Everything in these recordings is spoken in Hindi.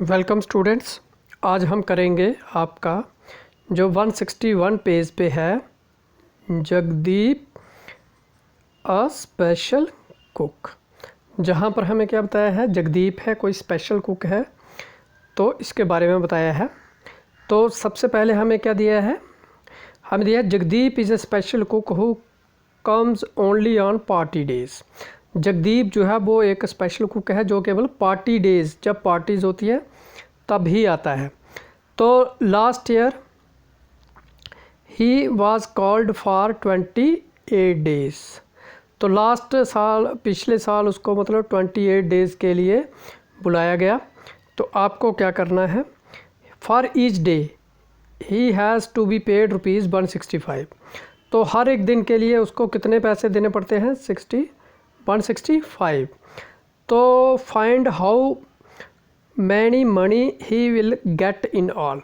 Welcome students. आज हम करेंगे आपका जो 161 पेज पे है जगदीप अ स्पेशल कुक। जहाँ पर हमें क्या बताया है, जगदीप है कोई स्पेशल कुक है, तो इसके बारे में बताया है। तो सबसे पहले हमें क्या दिया है, हमें दिया Jagdeep is a special cook who comes only on party days. Jagdeep जो है वो एक स्पेशल कुक है जो केवल पार्टी डेज़, जब पार्टीज़ होती है तब ही आता है। तो last year he was called for 28 days. तो लास्ट साल, पिछले साल उसको मतलब 28 डेज़ के लिए बुलाया गया। तो आपको क्या करना है, for each day he has to be paid rupees 165। तो हर एक दिन के लिए उसको कितने पैसे देने पड़ते हैं, 165। तो find how many money he will get in all.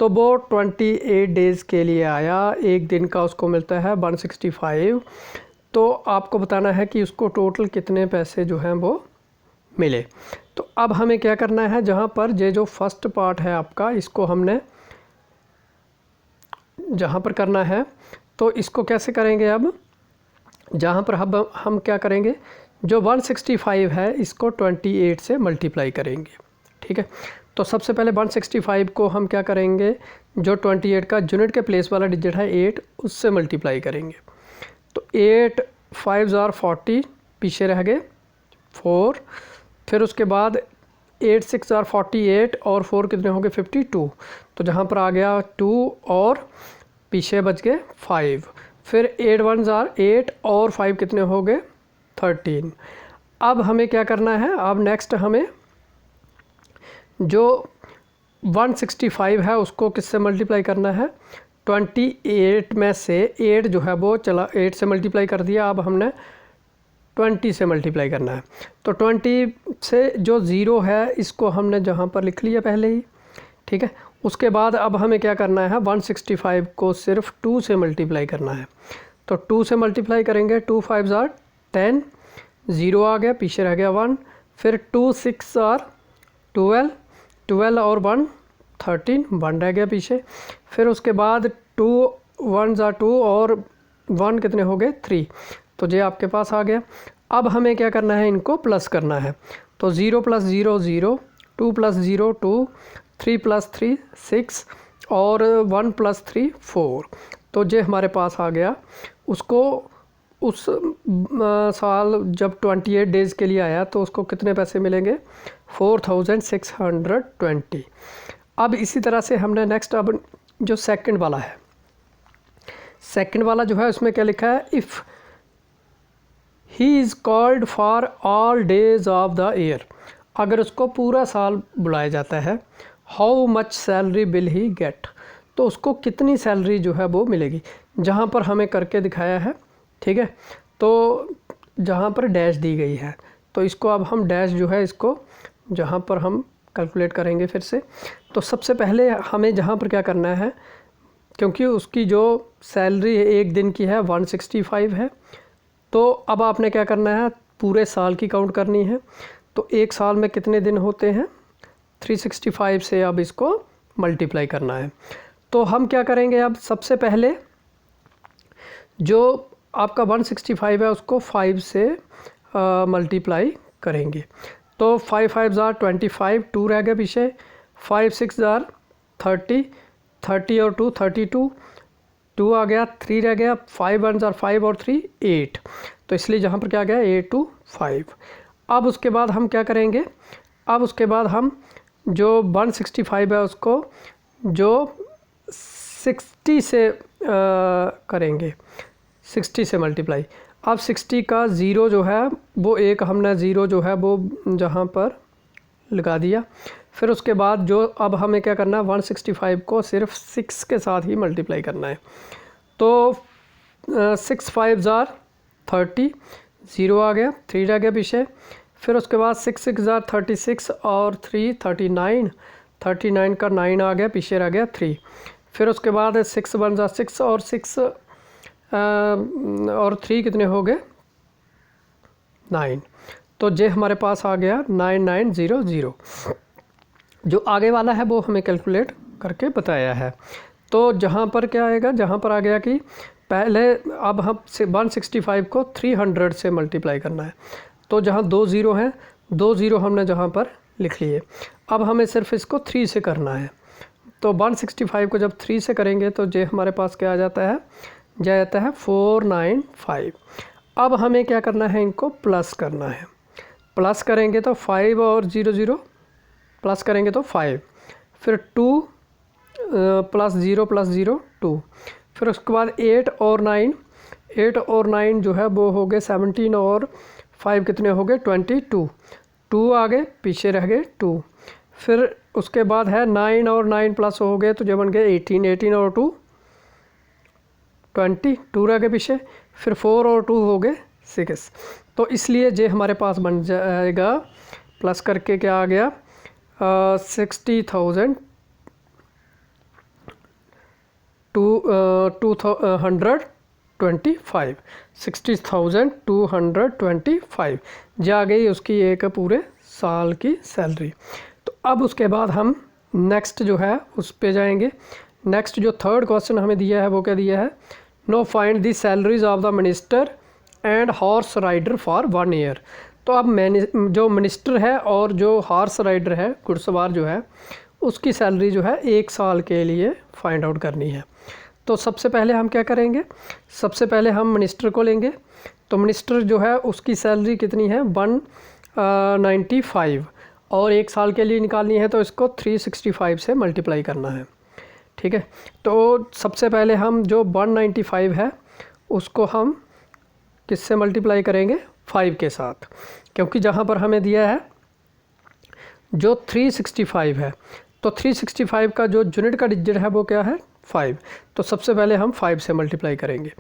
तो वो 28 डेज़ के लिए आया, एक दिन का उसको मिलता है 165। तो आपको बताना है कि उसको टोटल कितने पैसे जो हैं वो मिले। तो अब हमें क्या करना है, जहाँ पर ये जो फर्स्ट पार्ट है आपका, इसको हमने जहाँ पर करना है तो इसको कैसे करेंगे। अब जहाँ पर हम क्या करेंगे, जो 165 है इसको 28 से मल्टीप्लाई करेंगे, ठीक है। तो सबसे पहले 165 को हम क्या करेंगे, जो 28 का यूनिट के प्लेस वाला डिजिट है 8, उससे मल्टीप्लाई करेंगे। तो 8 5 40, पीछे रह गए 4, फिर उसके बाद 8 6 48 और 4 कितने हो गए 52। तो जहाँ पर आ गया 2 और पीछे बच गए 5, फिर 8 1 8 और 5 कितने हो गए 13। अब हमें क्या करना है, अब नेक्स्ट हमें जो 165 है उसको किससे मल्टीप्लाई करना है, 28 में से 8 जो है वो चला, 8 से मल्टीप्लाई कर दिया। अब हमने 20 से मल्टीप्लाई करना है। तो 20 से जो ज़ीरो है इसको हमने जहाँ पर लिख लिया पहले ही, ठीक है। उसके बाद अब हमें क्या करना है, 165 को सिर्फ 2 से मल्टीप्लाई करना है। तो 2 से मल्टीप्लाई करेंगे, 2 5 10, ज़ीरो आ गया, पीछे रह गया 1, फिर 2 6 12, 12 और 1 13, 1 रह गया पीछे। फिर उसके बाद 2 1 2 और 1 कितने हो गए 3। तो ये आपके पास आ गया। अब हमें क्या करना है, इनको प्लस करना है। तो 0 + 0 0, 2 + 0 2, 3 + 3 6 और 1 + 3 4। तो ये हमारे पास आ गया। उसको उस साल जब 28 डेज़ के लिए आया तो उसको कितने पैसे मिलेंगे, 4620। अब इसी तरह से हमने नेक्स्ट, अब जो सेकंड वाला है, सेकंड वाला जो है उसमें क्या लिखा है, if he is called for all days of the year. अगर उसको पूरा साल बुलाया जाता है, how much salary will he get. तो उसको कितनी सैलरी जो है वो मिलेगी, जहाँ पर हमें करके दिखाया है, ठीक है। तो जहाँ पर डैश दी गई है, तो इसको अब हम डैश जो है इसको जहाँ पर हम कैलकुलेट करेंगे फिर से। तो सबसे पहले हमें जहाँ पर क्या करना है, क्योंकि उसकी जो सैलरी एक दिन की है 165 है, तो अब आपने क्या करना है, पूरे साल की काउंट करनी है। तो एक साल में कितने दिन होते हैं, 365 से अब इसको मल्टीप्लाई करना है। तो हम क्या करेंगे, अब सबसे पहले जो आपका 165 है उसको 5 से मल्टीप्लाई करेंगे। तो 5 5 25, 2 रह गया पीछे, 5 6 30, 30 और 2 32, 2 आ गया, 3 रह गया, 5 1 5 और 3 8। तो इसलिए जहाँ पर क्या गया 8 2 5। अब उसके बाद हम क्या करेंगे, अब उसके बाद हम जो 165 है उसको जो 60 से करेंगे, 60 से मल्टीप्लाई। अब 60 का ज़ीरो जो है वो एक हमने ज़ीरो जो है वो जहाँ पर लगा दिया। फिर उसके बाद जो अब हमें क्या करना है, 165 को सिर्फ 6 के साथ ही मल्टीप्लाई करना है। तो 6 5 30, ज़ीरो आ गया, 3 रह गया पीछे। फिर उसके बाद 6 6 36 और 3 39, 39 का 9 आ गया, पीछे रह गया 3। फिर उसके बाद 6 1 6 और 6 और 3 कितने हो गए 9। तो ये हमारे पास आ गया 9900। जो आगे वाला है वो हमें कैलकुलेट करके बताया है। तो जहाँ पर क्या आएगा, जहाँ पर आ गया कि पहले अब हम 165 को 300 से मल्टीप्लाई करना है। तो जहाँ 2 ज़ीरो हैं, 2 ज़ीरो हमने जहाँ पर लिख लिए। अब हमें सिर्फ इसको 3 से करना है। तो 165 को जब 3 से करेंगे तो ये हमारे पास क्या आ जाता है, जा जाता है 495। अब हमें क्या करना है, इनको प्लस करना है। प्लस करेंगे तो 5 और 0 0 प्लस करेंगे तो 5, फिर 2 प्लस 0 2, फिर उसके बाद 8 और 9, 8 और 9 जो है वो हो गए 17 और 5 कितने हो गए 22, 2 आगे पीछे रह गए 2। फिर उसके बाद है 9 और 9 प्लस हो गए तो जो बन गए 18, 18 और 2 20, 2 रह गए पीछे। फिर 4 और 2 हो गए 6। तो इसलिए ये हमारे पास बन जाएगा, प्लस करके क्या आ गया 60,225 60,225 जा गई उसकी एक पूरे साल की सैलरी। तो अब उसके बाद हम नेक्स्ट जो है उस पे जाएंगे। नेक्स्ट जो थर्ड क्वेश्चन हमें दिया है वो क्या दिया है, now find the salaries of the minister and horse rider for 1 year. तो अब जो मिनिस्टर है और जो हॉर्स राइडर है, घुड़सवार जो है, उसकी सैलरी जो है 1 साल के लिए फाइंड आउट करनी है। तो सबसे पहले हम क्या करेंगे, सबसे पहले हम मिनिस्टर को लेंगे। तो मिनिस्टर जो है उसकी सैलरी कितनी है 195 और 1 साल के लिए निकालनी है तो इसको 365 से मल्टीप्लाई करना है। ठीक है, तो सबसे पहले हम जो 195 है उसको हम किससे मल्टीप्लाई करेंगे, 5 के साथ, क्योंकि जहाँ पर हमें दिया है जो 365 है तो 365 का जो यूनिट का डिजिट है वो क्या है 5। तो सबसे पहले हम 5 से मल्टीप्लाई करेंगे।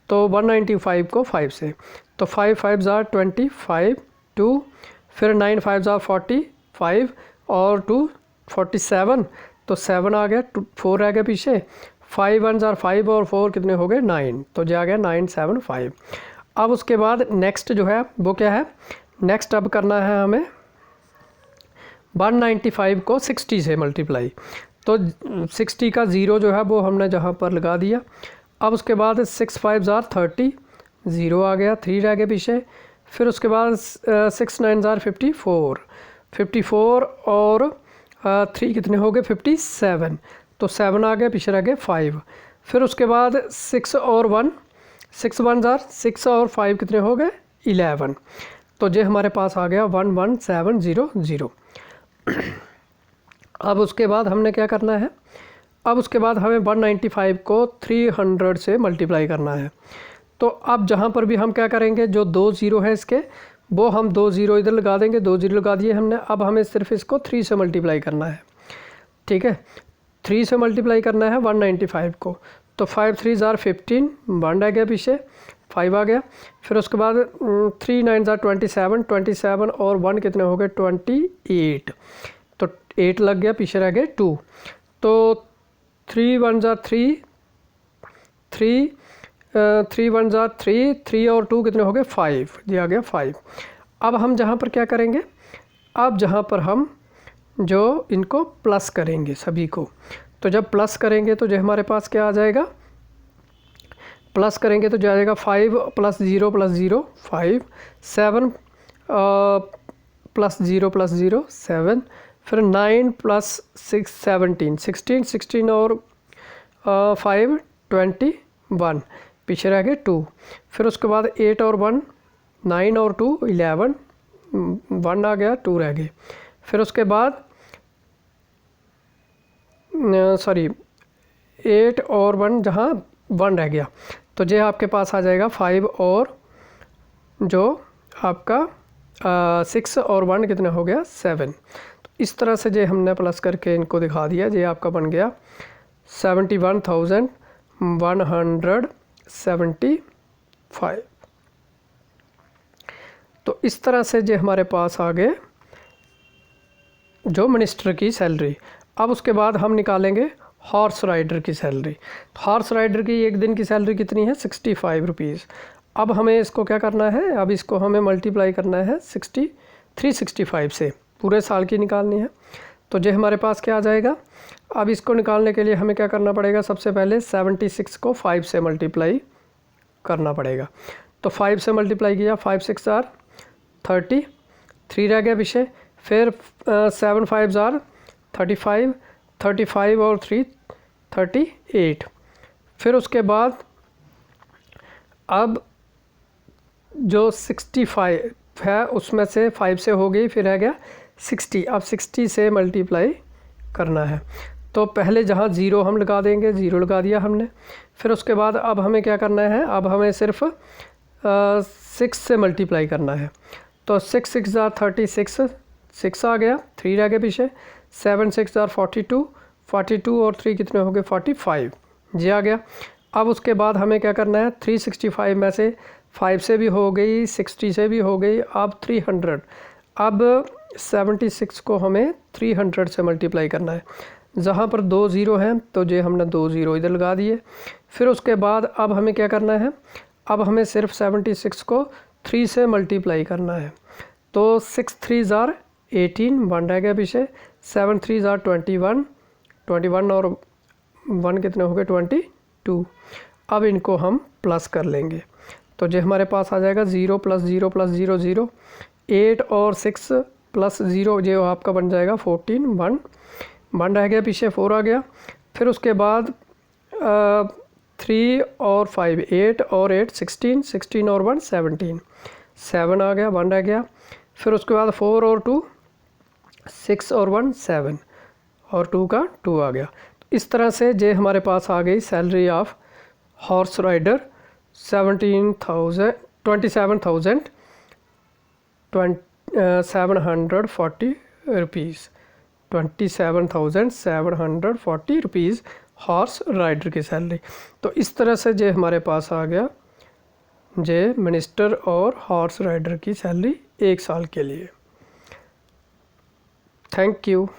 तो 195 को 5 से, तो 5 5 ज़ार 25, 2, फिर 9 5 ज़ार 45 और 2 47, तो 7 आ गया, 4 रह गया पीछे, 5 1 ज़ार 5 और 4 कितने हो गए 9, तो जा गया 975। अब उसके बाद नेक्स्ट जो है वो क्या है, नेक्स्ट अब करना है हमें 195 को 60 से मल्टीप्लाई। तो 60 का 0 जो है वो हमने जहाँ पर लगा दिया। अब उसके बाद 6 5 ज़ार 30, 0 आ गया, 3 रह गए पीछे। फिर उसके बाद 6 9 ज़ार 54, 54 और 3 कितने हो गए 57, तो 7 आ गया, पीछे रह गए 5। फिर उसके बाद 6 और 1, 6 1 ज़ार 6 और 5 कितने हो गए 11, तो ये हमारे पास आ गया 11700। अब उसके बाद हमने क्या करना है, अब उसके बाद हमें 195 को 300 से मल्टीप्लाई करना है। तो अब जहाँ पर भी हम क्या करेंगे, जो 2 ज़ीरो है इसके वो हम 2 ज़ीरो इधर लगा देंगे, 2 ज़ीरो लगा दिए हमने। अब हमें सिर्फ इसको 3 से मल्टीप्लाई करना है। ठीक है, 3 से मल्टीप्लाई करना है 195 को। तो 5 3 ज़ार 15, 1 रह गया पीछे, 5 आ गया। फिर उसके बाद 3 9 ज़ार 27, 27 और 1 कितने हो गए 28, तो 8 लग गया, पीछे रह गए 2। तो 3 1 ज़ार 3, 3 1 ज़ार 3, 3 और 2 कितने हो गए 5, ये आ गया 5। अब हम जहाँ पर क्या करेंगे, अब जहाँ पर हम जो इनको प्लस करेंगे सभी को, तो जब प्लस करेंगे तो जो हमारे पास क्या आ जाएगा, प्लस करेंगे तो जाएगा 5 + 0 + 0 5, 7 + 0 + 0 7, फिर 9 + 6 17, 16 16 और 5 21, पीछे रह गए 2। फिर उसके बाद 8 और 1, 9 और 2 11, 1 आ गया, 2 रह गए। फिर उसके बाद 8 और 1 जहाँ 1 रह गया, तो ये आपके पास आ जाएगा 5 और जो आपका 6 और 1 कितना हो गया 7। तो इस तरह से जो हमने प्लस करके इनको दिखा दिया, ये आपका बन गया 71,175। तो इस तरह से जो हमारे पास आ गए जो मिनिस्टर की सैलरी। अब उसके बाद हम निकालेंगे हॉर्स राइडर की सैलरी। हॉर्स राइडर की एक दिन की सैलरी कितनी है 65 रुपीज़। अब हमें इसको क्या करना है, अब इसको हमें मल्टीप्लाई करना है 365 से, पूरे साल की निकालनी है। तो ये हमारे पास क्या आ जाएगा। अब इसको निकालने के लिए हमें क्या करना पड़ेगा, सबसे पहले 76 को 5 से मल्टीप्लाई करना पड़ेगा। तो 5 से मल्टीप्लाई किया, 5 6 आर 30, 3 रह गया पीछे, फिर 7 5 आर 35, 35 और 3 38। फिर उसके बाद अब जो 65 है उसमें से 5 से हो गई, फिर रह गया 60। अब 60 से मल्टीप्लाई करना है, तो पहले जहाँ 0 हम लगा देंगे, 0 लगा दिया हमने। फिर उसके बाद अब हमें क्या करना है, अब हमें सिर्फ 6 से मल्टीप्लाई करना है। तो 6 6 आर 36, 6 आ गया, 3 रह गया पीछे, 7 6 आर 42, 42 और 3 कितने हो गए 45, जी आ गया। अब उसके बाद हमें क्या करना है, 365 में से 5 से भी हो गई, 60 से भी हो गई, अब 300। अब 76 को हमें 300 से मल्टीप्लाई करना है। जहाँ पर 2 0 हैं तो ये हमने 2 0 इधर लगा दिए। फिर उसके बाद अब हमें क्या करना है, अब हमें सिर्फ 76 को 3 से मल्टीप्लाई करना है। तो 6 3 आर 18, 1 रह गया पीछे, 7 3 आर 21, 21 और 1 कितने हो गए 22। अब इनको हम प्लस कर लेंगे, तो ये हमारे पास आ जाएगा 0 + 0 + 0 0, 8 और 6 + 0 जो आपका बन जाएगा 14, 1 रह गया पीछे, 4 आ गया। फिर उसके बाद 3 और 5 8 और 8 16, 16 और 1 17, 7 आ गया, 1 रह गया। फिर उसके बाद 4 और 2 6 और 1 7 और 2 का 2 आ गया। इस तरह से ये हमारे पास आ गई salary of horse rider 27,740 rupees, 27,740 rupees horse rider की सैलरी। तो इस तरह से ये हमारे पास आ गया जे मिनिस्टर और हॉर्स राइडर की सैलरी 1 साल के लिए। Thank you.